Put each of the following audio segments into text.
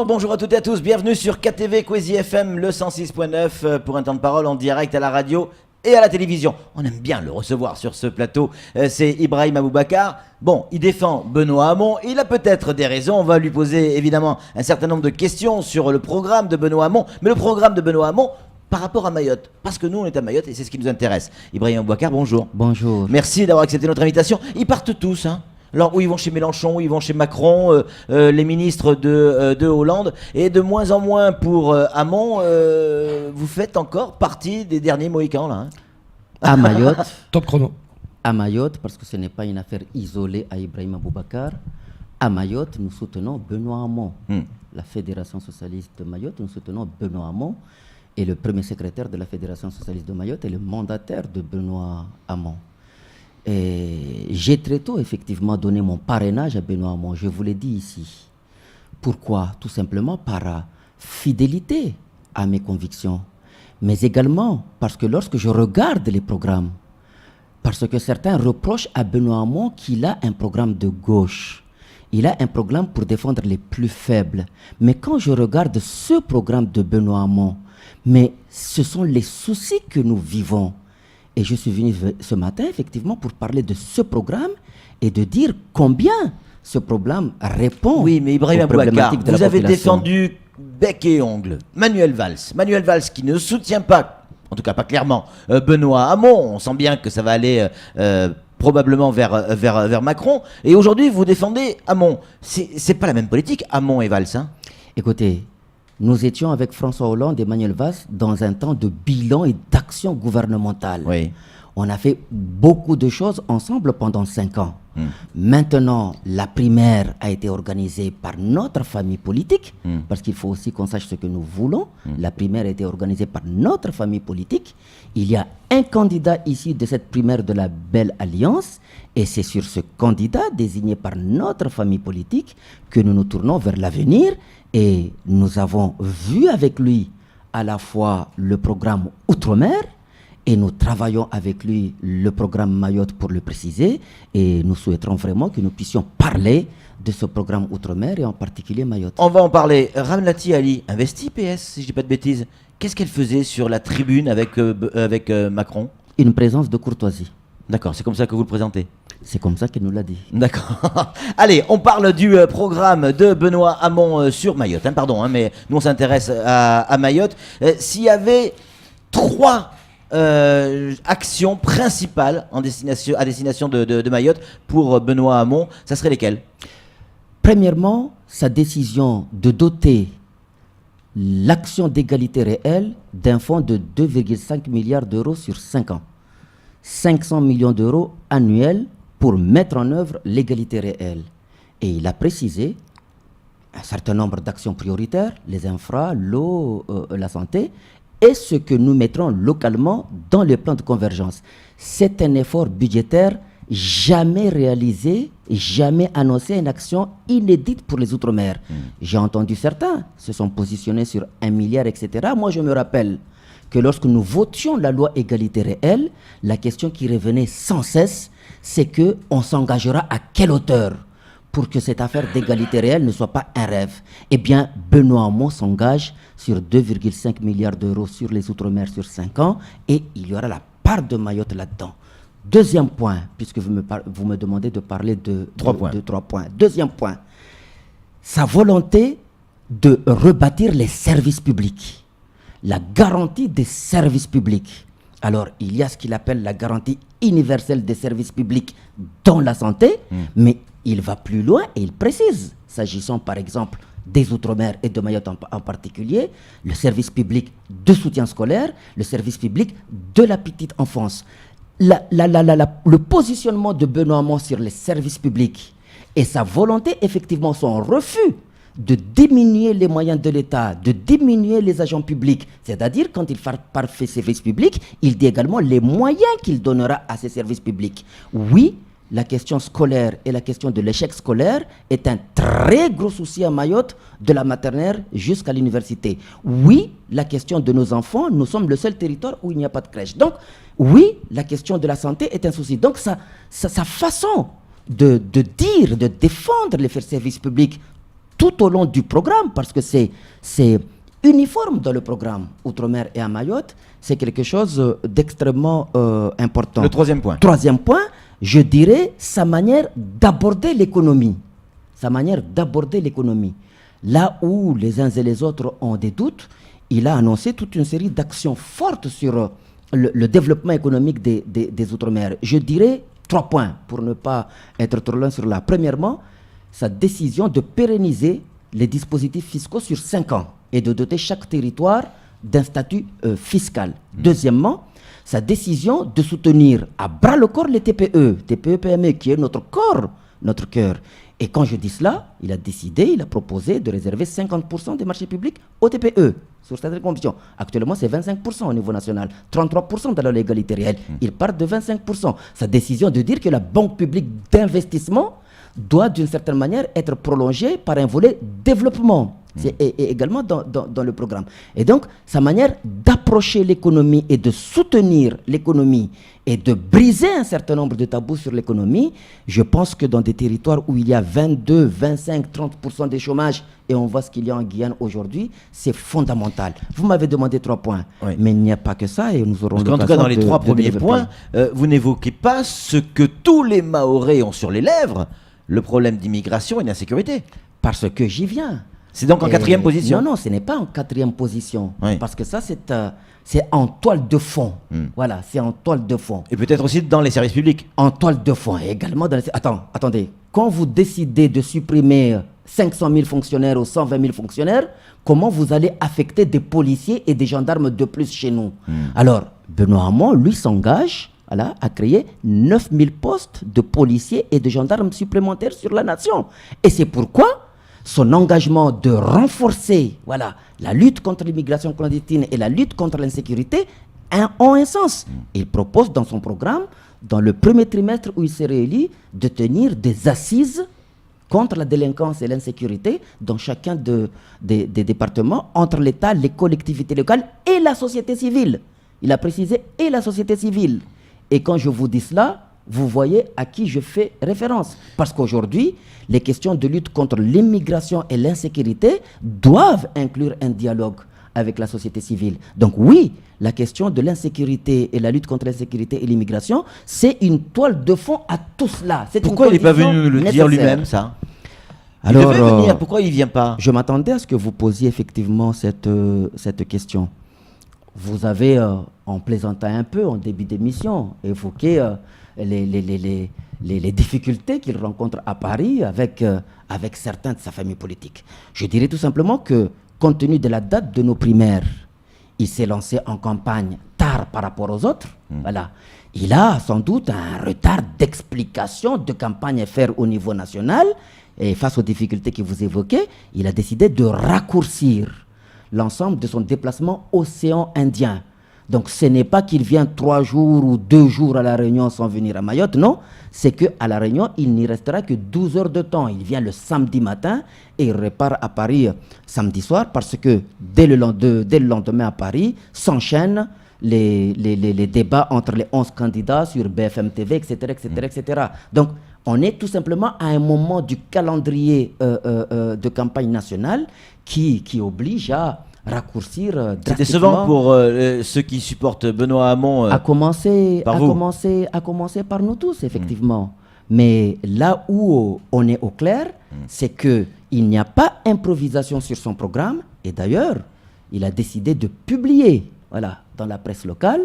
Bonjour à toutes et à tous, bienvenue sur KTV Kwezi FM, le 106.9 pour un temps de parole en direct à la radio et à la télévision. On aime bien le recevoir sur ce plateau, c'est Ibrahim Aboubacar. Bon, il défend Benoît Hamon, il a peut-être des raisons, on va lui poser évidemment un certain nombre de questions sur le programme de Benoît Hamon, mais le programme de Benoît Hamon par rapport à Mayotte, parce que nous on est à Mayotte et c'est ce qui nous intéresse. Ibrahim Aboubacar, bonjour. Bonjour. Merci d'avoir accepté notre invitation. Ils partent tous, hein. Alors, où ils vont chez Mélenchon, où ils vont chez Macron, les ministres de Hollande, et de moins en moins pour Hamon, vous faites encore partie des derniers Mohicans, là. Hein. À Mayotte. Top chrono. À Mayotte, parce que ce n'est pas une affaire isolée à Ibrahim Aboubacar. À Mayotte, nous soutenons Benoît Hamon. La Fédération Socialiste de Mayotte, nous soutenons Benoît Hamon. Et le premier secrétaire de la Fédération Socialiste de Mayotte est le mandataire de Benoît Hamon. Et j'ai très tôt effectivement donné mon parrainage à Benoît Hamon, je vous l'ai dit ici. Pourquoi? Tout simplement par fidélité à mes convictions, mais également parce que lorsque je regarde les programmes, parce que certains reprochent à Benoît Hamon qu'il a un programme de gauche, il a un programme pour défendre les plus faibles. Mais quand je regarde ce programme de Benoît Hamon, mais ce sont les soucis que nous vivons. Et je suis venu ce matin, effectivement, pour parler de ce programme et de dire combien ce programme répond oui, mais Ibrahim aux problématiques de la vous avez population. défendu bec et ongle Manuel Valls. Manuel Valls qui ne soutient pas, en tout cas pas clairement, Benoît Hamon. On sent bien que ça va aller probablement vers Macron. Et aujourd'hui, vous défendez Hamon. C'est pas la même politique, Hamon et Valls. Hein. Écoutez, nous étions avec François Hollande et Manuel Valls dans un temps de bilan et d'action gouvernementale. Oui. On a fait beaucoup de choses ensemble pendant 5 ans. Maintenant, la primaire a été organisée par notre famille politique, parce qu'il faut aussi qu'on sache ce que nous voulons. La primaire a été organisée par notre famille politique. Il y a un candidat issu de cette primaire de la Belle Alliance, et c'est sur ce candidat désigné par notre famille politique que nous nous tournons vers l'avenir. Et nous avons vu avec lui à la fois le programme Outre-mer et nous travaillons avec lui le programme Mayotte pour le préciser. Et nous souhaiterons vraiment que nous puissions parler de ce programme Outre-mer et en particulier Mayotte. On va en parler. Ramlati Ali, investi PS, si je dis pas de bêtises. Qu'est-ce qu'elle faisait sur la tribune avec Macron? Une présence de courtoisie. D'accord, c'est comme ça que vous le présentez. C'est comme ça qu'il nous l'a dit. D'accord. Allez, on parle du programme de Benoît Hamon sur Mayotte. Mais nous on s'intéresse à Mayotte. S'il y avait 3 actions principales à destination de Mayotte pour Benoît Hamon, ça serait lesquelles? Premièrement, sa décision de doter l'action d'égalité réelle d'un fonds de 2,5 milliards d'euros sur 5 ans. 500 millions d'euros annuels pour mettre en œuvre l'égalité réelle. Et il a précisé un certain nombre d'actions prioritaires, les infras, l'eau, la santé, et ce que nous mettrons localement dans le plan de convergence. C'est un effort budgétaire jamais réalisé, jamais annoncé, une action inédite pour les Outre-mer. J'ai entendu certains se sont positionnés sur 1 milliard, etc. Moi, je me rappelle que lorsque nous votions la loi égalité réelle, la question qui revenait sans cesse, c'est qu'on s'engagera à quelle hauteur pour que cette affaire d'égalité réelle ne soit pas un rêve. Eh bien, Benoît Hamon s'engage sur 2,5 milliards d'euros sur les Outre-mer sur 5 ans et il y aura la part de Mayotte là-dedans. Deuxième point, puisque vous me demandez de parler de 3 points. Deuxième point, sa volonté de rebâtir les services publics. La garantie des services publics. Alors, il y a ce qu'il appelle la garantie universelle des services publics dans la santé, mais il va plus loin et il précise, s'agissant par exemple des Outre-mer et de Mayotte en particulier, le service public de soutien scolaire, le service public de la petite enfance. Le positionnement de Benoît Hamon sur les services publics et sa volonté, effectivement, son refus de diminuer les moyens de l'État, de diminuer les agents publics. C'est-à-dire, quand il parle de services publics, il dit également les moyens qu'il donnera à ces services publics. Oui, la question scolaire et la question de l'échec scolaire est un très gros souci à Mayotte, de la maternelle jusqu'à l'université. Oui, la question de nos enfants, nous sommes le seul territoire où il n'y a pas de crèche. Donc, oui, la question de la santé est un souci. Donc, sa façon de dire, de défendre les services publics tout au long du programme, parce que c'est uniforme dans le programme Outre-mer et à Mayotte, c'est quelque chose d'extrêmement important. Le troisième point. Troisième point, je dirais sa manière d'aborder l'économie. Sa manière d'aborder l'économie. Là où les uns et les autres ont des doutes, il a annoncé toute une série d'actions fortes sur le développement économique des Outre-mer. Je dirais 3 points pour ne pas être trop loin sur là. Premièrement, sa décision de pérenniser les dispositifs fiscaux sur 5 ans et de doter chaque territoire d'un statut fiscal. Deuxièmement, sa décision de soutenir à bras le corps les TPE-PME, qui est notre corps, notre cœur. Et quand je dis cela, il a proposé de réserver 50% des marchés publics aux TPE, sur certaines conditions. Actuellement, c'est 25% au niveau national, 33% dans la légalité réelle. Il part de 25%. Sa décision de dire que la banque publique d'investissement doit d'une certaine manière être prolongée par un volet développement. C'est également dans le programme. Et donc, sa manière d'approcher l'économie et de soutenir l'économie et de briser un certain nombre de tabous sur l'économie, je pense que dans des territoires où il y a 22, 25, 30% de chômage, et on voit ce qu'il y a en Guyane aujourd'hui, c'est fondamental. Vous m'avez demandé 3 points, oui. Mais il n'y a pas que ça, et nous aurons l'occasion de... En tout cas, dans les 3 premiers points, vous n'évoquez pas ce que tous les Mahorais ont sur les lèvres, le problème d'immigration et d'insécurité. Parce que j'y viens. C'est donc en 4e position? Non, ce n'est pas en 4e position. Oui. Parce que ça, c'est en toile de fond. Voilà, c'est en toile de fond. Et peut-être aussi dans les services publics? En toile de fond, et également dans les... Attendez. Quand vous décidez de supprimer 500 000 fonctionnaires ou 120 000 fonctionnaires, comment vous allez affecter des policiers et des gendarmes de plus chez nous? Alors, Benoît Hamon, lui, s'engage à créer 9 000 postes de policiers et de gendarmes supplémentaires sur la nation. Et c'est pourquoi son engagement de renforcer la lutte contre l'immigration clandestine et la lutte contre l'insécurité ont un sens. Il propose dans son programme, dans le premier trimestre où il s'est réélu, de tenir des assises contre la délinquance et l'insécurité dans chacun des départements, entre l'État, les collectivités locales et la société civile. Il a précisé « et la société civile ». Et quand je vous dis cela, vous voyez à qui je fais référence. Parce qu'aujourd'hui, les questions de lutte contre l'immigration et l'insécurité doivent inclure un dialogue avec la société civile. Donc oui, la question de l'insécurité et la lutte contre l'insécurité et l'immigration, c'est une toile de fond à tout cela. Pourquoi il n'est pas venu le dire lui-même, ça? Alors, il devait venir, pourquoi il ne vient pas? Je m'attendais à ce que vous posiez effectivement cette question. Vous avez, en plaisantant un peu en début d'émission, évoqué les difficultés qu'il rencontre à Paris avec certains de sa famille politique. Je dirais tout simplement que, compte tenu de la date de nos primaires, il s'est lancé en campagne tard par rapport aux autres. Voilà. Il a sans doute un retard d'explication de campagne à faire au niveau national. Et face aux difficultés que vous évoquez, il a décidé de raccourcir l'ensemble de son déplacement océan Indien. Donc ce n'est pas qu'il vient 3 jours ou 2 jours à La Réunion sans venir à Mayotte, non. C'est qu'à La Réunion, il n'y restera que 12 heures de temps. Il vient le samedi matin et il repart à Paris samedi soir parce que dès le lendemain à Paris s'enchaînent les débats entre les 11 candidats sur BFM TV, etc., etc., etc. Donc on est tout simplement à un moment du calendrier de campagne nationale qui oblige à raccourcir drastiquement. C'est décevant pour ceux qui supportent Benoît Hamon. À commencer par nous tous, effectivement. Mais là où on est au clair, c'est qu'il n'y a pas improvisation sur son programme. Et d'ailleurs, il a décidé de publier dans la presse locale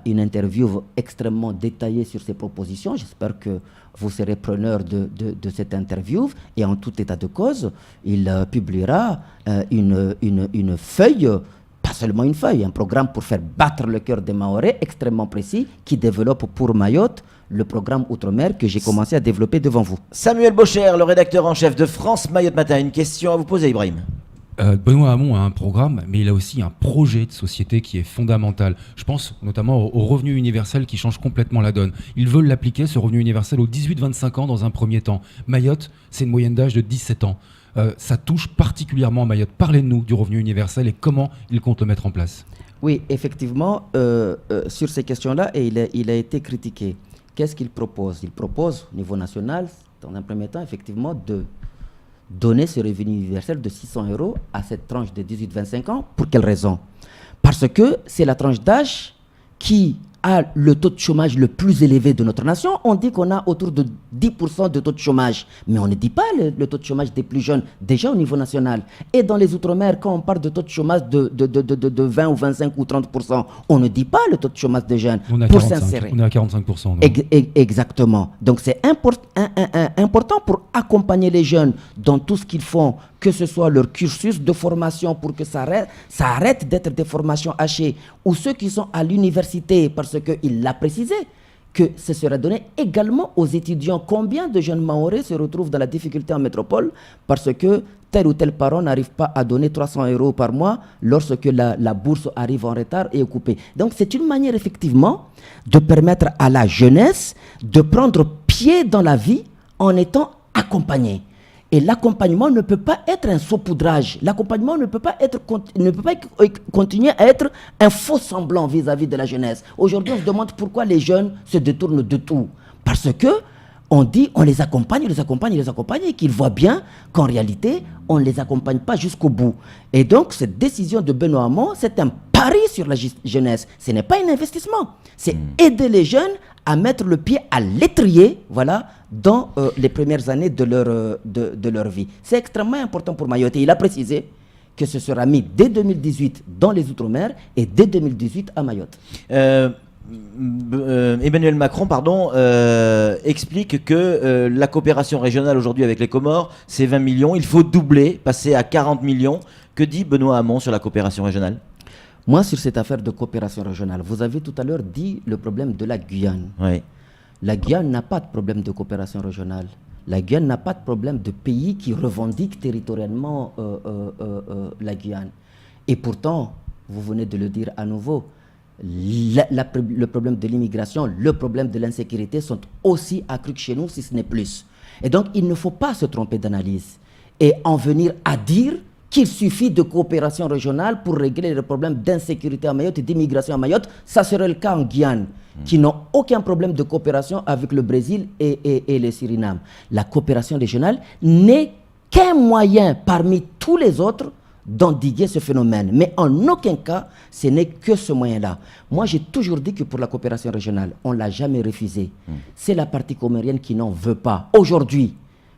une interview extrêmement détaillée sur ses propositions. J'espère que vous serez preneur de cette interview. Et en tout état de cause, il publiera une feuille, pas seulement une feuille, un programme pour faire battre le cœur des Mahorais extrêmement précis qui développe pour Mayotte le programme Outre-mer que j'ai commencé à développer devant vous. Samuel Bocher, le rédacteur en chef de France Mayotte Matin. Une question à vous poser, Ibrahim. Benoît Hamon a un programme, mais il a aussi un projet de société qui est fondamental. Je pense notamment au revenu universel qui change complètement la donne. Ils veulent l'appliquer, ce revenu universel, aux 18-25 ans dans un premier temps. Mayotte, c'est une moyenne d'âge de 17 ans. Ça touche particulièrement Mayotte. Parlez-nous du revenu universel et comment ils comptent le mettre en place. Oui, effectivement, sur ces questions-là, et il a été critiqué. Qu'est-ce qu'il propose? Il propose, au niveau national, dans un premier temps, effectivement, de donner ce revenu universel de 600 € à cette tranche de 18-25 ans. Pour quelle raison? Parce que c'est la tranche d'âge qui a le taux de chômage le plus élevé de notre nation. On dit qu'on a autour de 10% de taux de chômage, mais on ne dit pas le taux de chômage des plus jeunes, déjà au niveau national. Et dans les Outre-mer, quand on parle de taux de chômage de 20 ou 25 ou 30%, on ne dit pas le taux de chômage des jeunes. On est à pour 45, s'insérer. on est à 45%. Exactement. Donc c'est important pour accompagner les jeunes dans tout ce qu'ils font, que ce soit leur cursus de formation pour que ça arrête d'être des formations hachées, ou ceux qui sont à l'université, parce qu'il l'a précisé, que ce sera donné également aux étudiants. Combien de jeunes Mahorais se retrouvent dans la difficulté en métropole parce que tel ou tel parent n'arrive pas à donner 300 € par mois lorsque la bourse arrive en retard et est coupée. Donc c'est une manière effectivement de permettre à la jeunesse de prendre pied dans la vie en étant accompagnée. Et l'accompagnement ne peut pas être un saupoudrage. L'accompagnement ne peut pas continuer à être un faux semblant vis-à-vis de la jeunesse. Aujourd'hui, on se demande pourquoi les jeunes se détournent de tout. Parce que on dit on les accompagne, et qu'ils voient bien qu'en réalité, on ne les accompagne pas jusqu'au bout. Et donc, cette décision de Benoît Hamon, c'est un pari sur la jeunesse. Ce n'est pas un investissement. C'est aider les jeunes à mettre le pied à l'étrier, voilà, dans les premières années de leur vie. C'est extrêmement important pour Mayotte. Et il a précisé que ce sera mis dès 2018 dans les Outre-mer et dès 2018 à Mayotte. Emmanuel Macron, explique que la coopération régionale aujourd'hui avec les Comores, c'est 20 millions. Il faut doubler, passer à 40 millions. Que dit Benoît Hamon sur la coopération régionale? Moi, sur cette affaire de coopération régionale, vous avez tout à l'heure dit le problème de la Guyane. Oui. La Guyane n'a pas de problème de coopération régionale. La Guyane n'a pas de problème de pays qui revendiquent territorialement la Guyane. Et pourtant, vous venez de le dire à nouveau, le problème de l'immigration, le problème de l'insécurité sont aussi accrus que chez nous, si ce n'est plus. Et donc, il ne faut pas se tromper d'analyse et en venir à dire qu'il suffit de coopération régionale pour régler le problème d'insécurité à Mayotte et d'immigration à Mayotte. Ça serait le cas en Guyane, qui n'ont aucun problème de coopération avec le Brésil et le Suriname. La coopération régionale n'est qu'un moyen parmi tous les autres d'endiguer ce phénomène. Mais en aucun cas, ce n'est que ce moyen-là. Moi, j'ai toujours dit que pour la coopération régionale, on ne l'a jamais refusé. C'est la partie comorienne qui n'en veut pas. Aujourd'hui,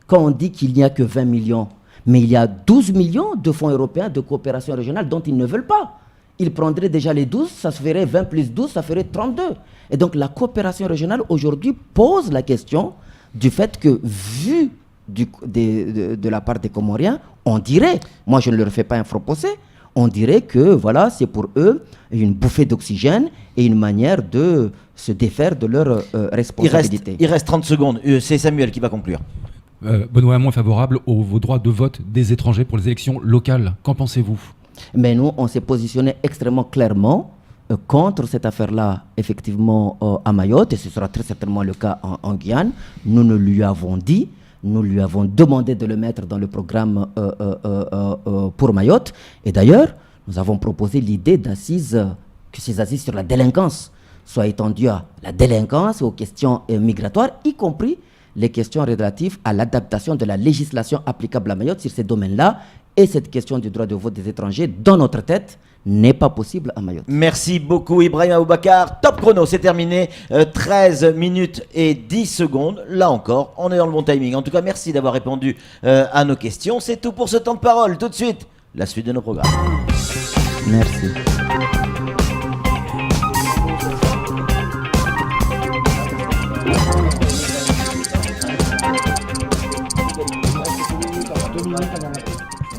quand on dit qu'il n'y a que 20 millions, mais il y a 12 millions de fonds européens de coopération régionale dont ils ne veulent pas. Ils prendraient déjà les 12, ça se ferait 20 plus 12, ça ferait 32. Et donc la coopération régionale aujourd'hui pose la question du fait que, vu de la part des Comoriens, on dirait, moi je ne leur fais pas un faux procès, on dirait que voilà, c'est pour eux une bouffée d'oxygène et une manière de se défaire de leurs responsabilités. Il reste 30 secondes, c'est Samuel qui va conclure. Benoît Hamon est favorable aux droits de vote des étrangers pour les élections locales. Qu'en pensez-vous? Mais nous, on s'est positionné extrêmement clairement contre cette affaire-là, effectivement, à Mayotte, et ce sera très certainement le cas en Guyane. Nous lui avons dit, nous lui avons demandé de le mettre dans le programme pour Mayotte. Et d'ailleurs, nous avons proposé l'idée d'assises, que ces assises sur la délinquance soient étendues à la délinquance, aux questions migratoires, y compris les questions relatives à l'adaptation de la législation applicable à Mayotte sur ces domaines-là. Et cette question du droit de vote des étrangers, dans notre tête, n'est pas possible à Mayotte. Merci beaucoup Ibrahim Aboubacar. Top chrono, c'est terminé. 13 minutes et 10 secondes. Là encore, on est dans le bon timing. En tout cas, merci d'avoir répondu à nos questions. C'est tout pour ce temps de parole. Tout de suite, la suite de nos programmes. Merci.